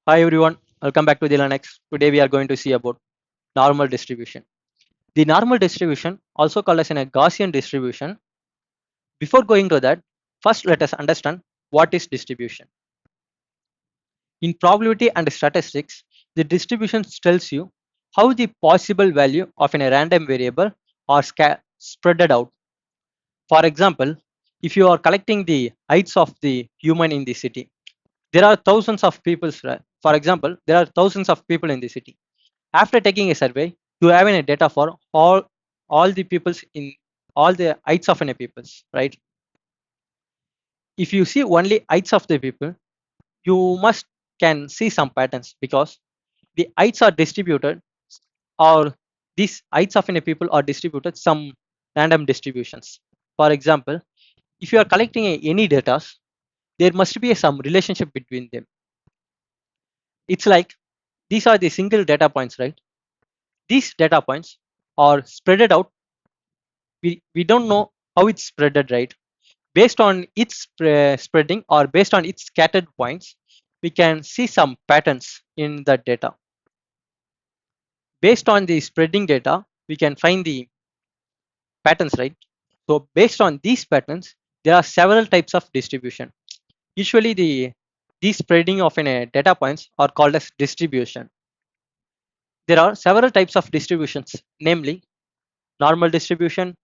Hi everyone, welcome back to the Linux. Today we are going to see about normal distribution. The normal distribution, also called as a Gaussian distribution. Before going to that, first let us understand what is distribution. In probability and statistics, the distribution tells you how the possible value of a random variable are spread out. For example, if you are collecting the heights of the human in the city, there are thousands of people. For example, there are thousands of people in the city. After taking a survey, you have a data for all the peoples in all the heights of a peoples, right? If you see only heights of the people, you must can see some patterns because the heights are distributed, or these heights of a people are distributed some random distributions. For example, if you are collecting any data, there must be some relationship between them. It's like these are the single data points, right? These data points are spreaded out. We don't know how it's spreaded, right? Based on its spreading or based on its scattered points, we can see some patterns in the data. Based on the spreading data, we can find the patterns, right? So based on these patterns, there are several types of distribution. Usually these spreading of data points are called as distribution. There are several types of distributions, namely normal distribution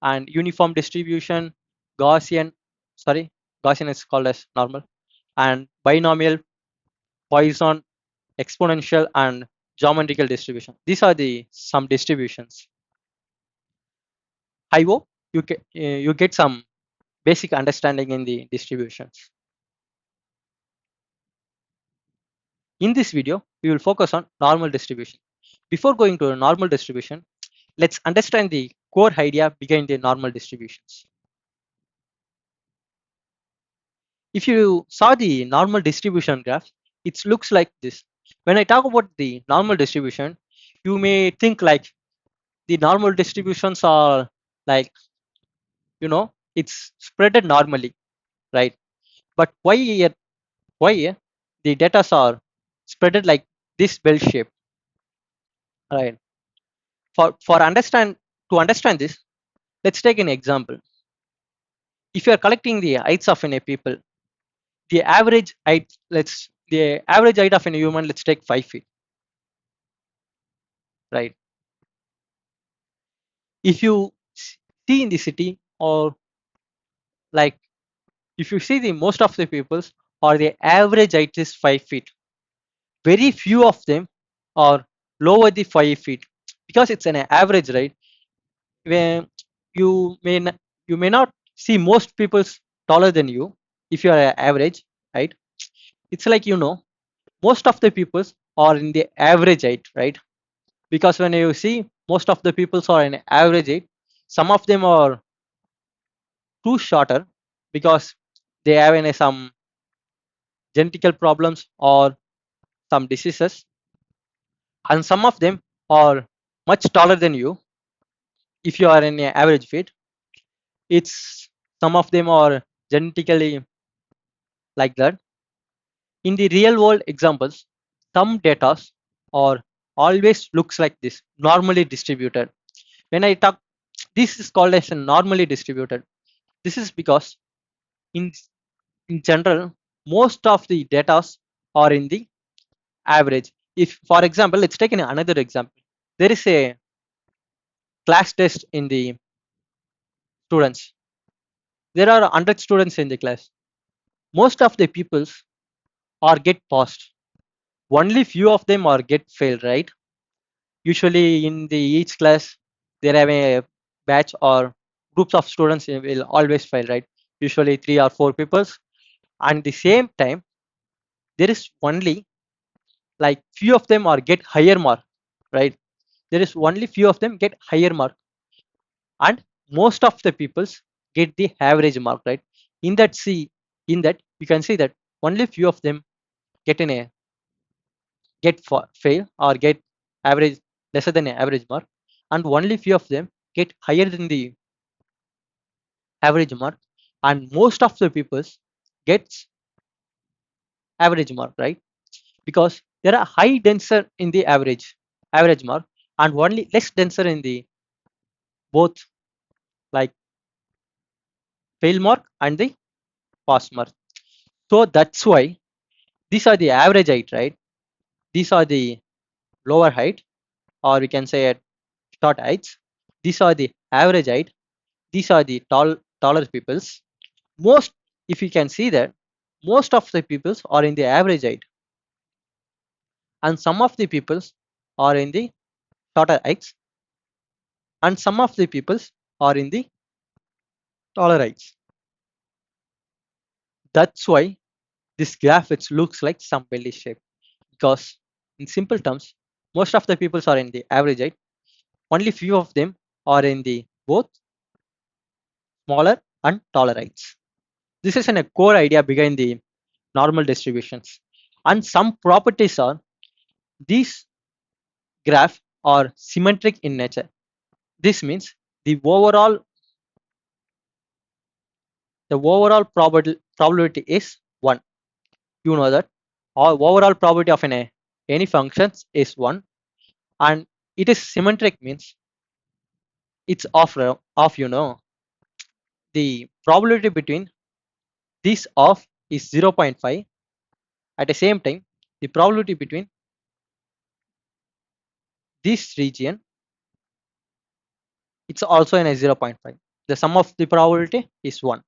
and uniform distribution, Gaussian, sorry, Gaussian is called as normal, and binomial, Poisson, exponential, and geometrical distribution. These are the some distributions. I hope you get some basic understanding in the distributions. In this video, we will focus on normal distribution. Before going to a normal distribution, let's understand the core idea behind the normal distributions. If you saw the normal distribution graph, it looks like this. When I talk about the normal distribution, you may think like the normal distributions are like, it's spreaded normally, right? But why the data are spreaded like this bell shape, right? For understand to understand this, let's take an example. If you are collecting the heights of a people, the average height, the average height of a human, let's take 5 feet, right? If you see in the city, or like if you see the most of the peoples, or the average height is 5 feet, very few of them are lower the 5 feet because it's an average, right? Where you you may not see most people's taller than you if you are average, right? It's like most of the peoples are in the average height, right? Because when you see most of the peoples are in average height, some of them are too shorter because they have some genetical problems or some diseases, and some of them are much taller than you if you are in a average weight. It's some of them are genetically like that. In the real world examples, some data are always looks like this, normally distributed. When I talk, this is called as a normally distributed. This is because in in general, most of the data are in the average. If, for example, let's take another example. There is a class test in the students. There are 100 students in the class. Most of the peoples are get passed. Only few of them are get failed, right? Usually in the each class, there have a batch or groups of students will always fail, right? Usually 3 or 4 peoples. And the same time, there is only like few of them are get higher mark, right? There is only few of them get higher mark, and most of the peoples get the average mark, right? In that you can see that only few of them get in a fail or get average lesser than an average mark, and only few of them get higher than the average mark, and most of the peoples gets average mark, right? because there are high denser in the average mark and only less denser in the both like fail mark and the pass mark. So that's why these are the average height, right? These are the lower height, or we can say at short heights. These are the average height. These are the taller peoples. Most, if you can see that, most of the peoples are in the average height, and some of the peoples are in the shorter heights, and some of the peoples are in the taller heights. That's why this graph it looks like some belly shape, because in simple terms, most of the peoples are in the average height. Only few of them are in the both smaller and taller heights. This is a core idea behind the normal distributions. And some properties are these graphs are symmetric in nature. This means the overall probability is 1. You know that our overall probability of any functions is 1, and it is symmetric means it's of the probability between this of is 0.5. At the same time, the probability between this region it's also in a 0.5. The sum of the probability is 1.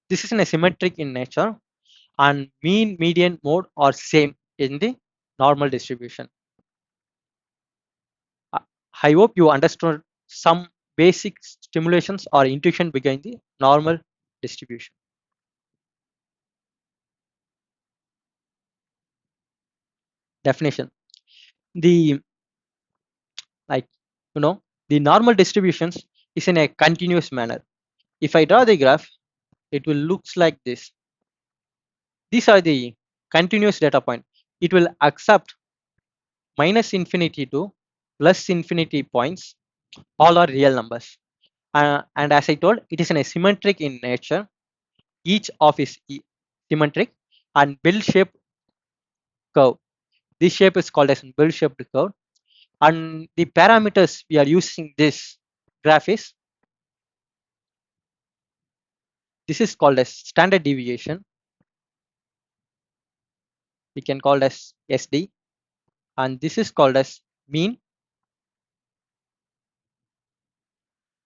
This is in a symmetric in nature, and mean, median, mode are same in the normal distribution. I I hope you understood some basic stimulations or intuition behind the normal distribution. Definition. The like the normal distributions is in a continuous manner. If I draw the graph, it will looks like this. These are the continuous data point. It will accept minus infinity to plus infinity points. All are real numbers. And as I told, it is in a symmetric in nature. Each of is symmetric and bell shaped curve. This shape is called as bell shaped curve. And the parameters we are using this graph is this is called as standard deviation. We can call it as SD, and this is called as mean,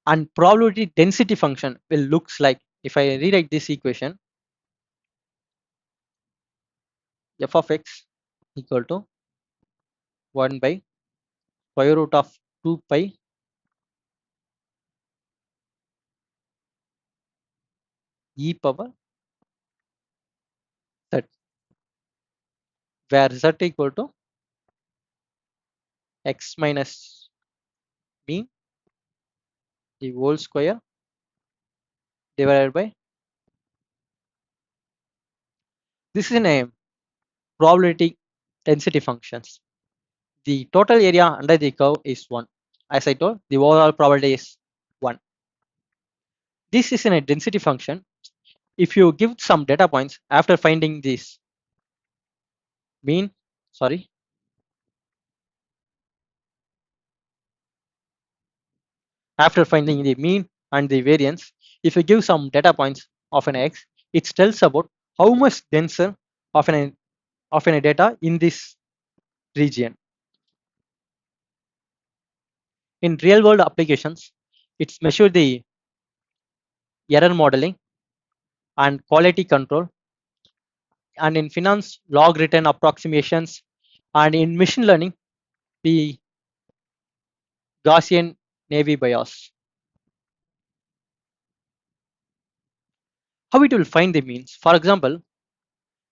and probability density function will looks like if I rewrite this equation f of x equal to 1 by square root of 2 pi e power z, where z equal to x minus mean the whole square divided by this is in a probability density functions. The total area under the curve is 1. As I told, the overall probability is 1. This is in a density function. If you give some data points after finding this mean, sorry, after finding the mean and the variance, if you give some data points of an x, it tells about how much denser of an data in this region. In real world applications, it's measure the error modeling and quality control, and in finance, log written approximations, and in machine learning, the Gaussian naive Bayes. How it will find the means? For example,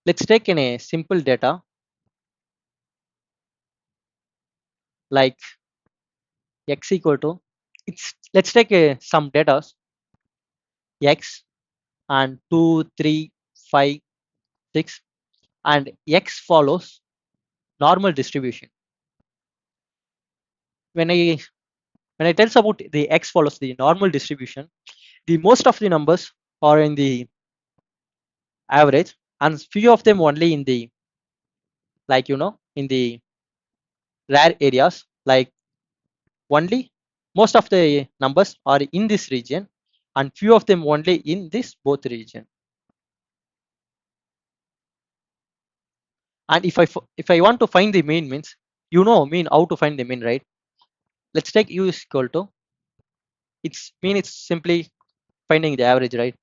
let's take in a simple data like x equal to let's take some data x and 2, 3, 5, 6, and x follows normal distribution. When I tells about the x follows the normal distribution, the most of the numbers are in the average and few of them only in the like in the rare areas, like only most of the numbers are in this region and few of them only in this both region. And if I want to find the mean, means mean how to find the mean, right? Let's take u is equal to, it's simply finding the average, right?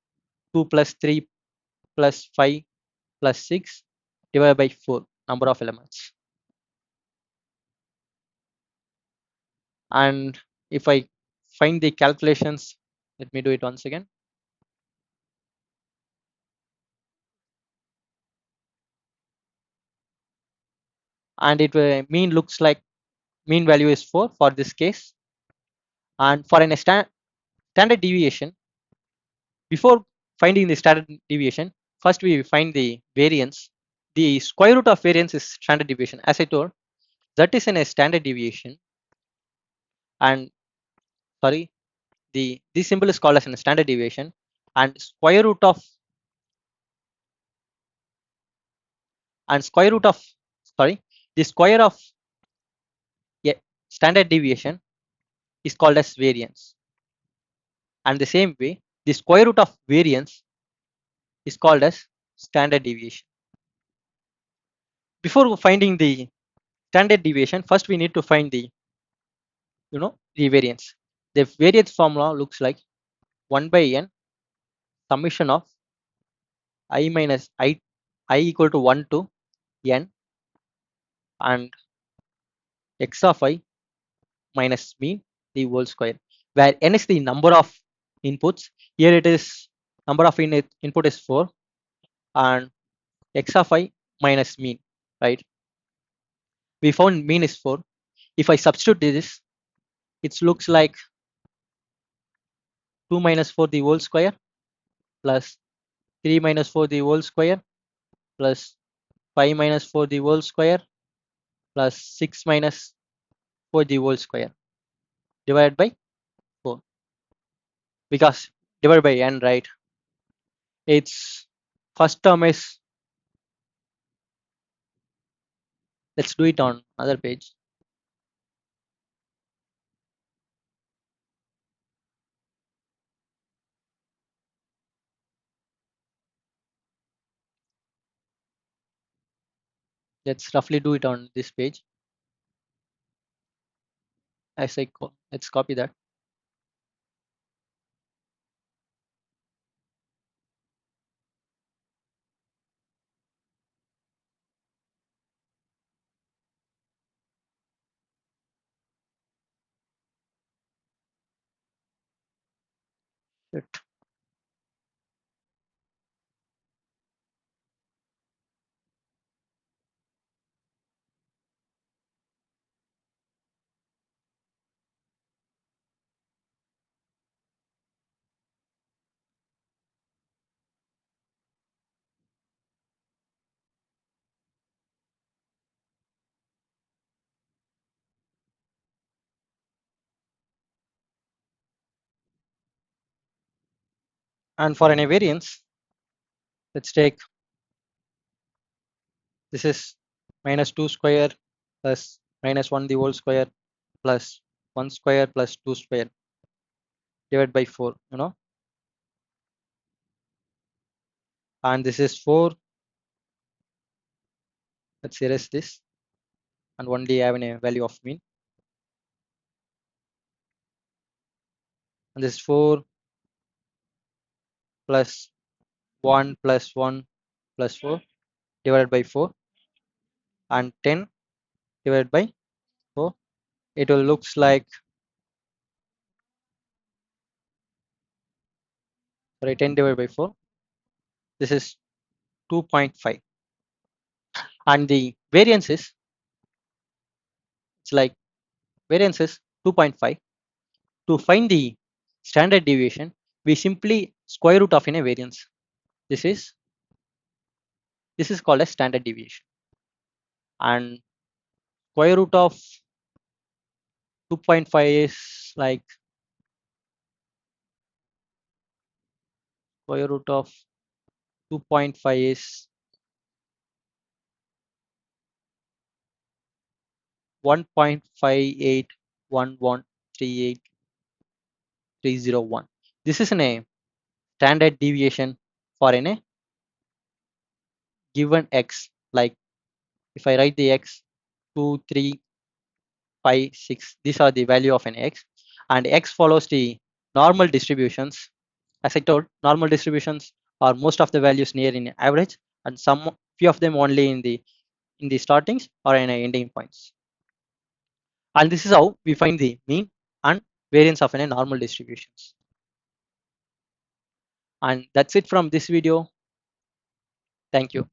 2 plus 3 plus 5 plus 6 divided by 4 number of elements. And if I find the calculations, let me do it once again. And it mean looks like mean value is 4 for this case. And for an standard deviation, before finding the standard deviation, first we find the variance. The square root of variance is standard deviation. As I told, that is in a standard deviation. And sorry, the this symbol is called as a standard deviation. And square root of sorry, the square of a standard deviation is called as variance. And the same way, the square root of variance is called as standard deviation. Before finding the standard deviation, first we need to find the the variance. The variance formula looks like 1 by n summation of I minus I equal to 1 to n, and x of I minus mean the whole square, where n is the number of inputs. Here it is number of input is 4, and x of I minus mean, right? We found mean is 4. If I substitute this, it looks like 2 minus 4 the whole square plus 3 minus 4 the whole square plus 5 minus 4 the whole square plus 6 minus 4 the whole square divided by 4, because divided by n, right? Its first term is, let's do it on other page. Let's roughly do it on this page. As let's copy that. Shit. And for an variance, let's take, this is minus 2 square plus minus 1 the whole square plus 1 square plus 2 square divided by 4, and this is 4. Let's erase this and only having a value of mean, and this is 4 plus 1 plus 1 plus 4 divided by 4, and 10 divided by 4. It will looks like, sorry, 10 divided by 4, this is 2.5. And the variance is, it's like variance is 2.5. To find the standard deviation, we simply square root of in a variance. This is called as standard deviation. And square root of 2.5 is like, square root of 2.5 is 1.581138301. This is a standard deviation for a given x. Like if I write the x 2, 3, 5, 6, these are the value of an x, and x follows the normal distributions. As I told, normal distributions are most of the values near in average, and some few of them only in the startings or in ending points. And this is how we find the mean and variance of a normal distributions. And that's it from this video. Thank you.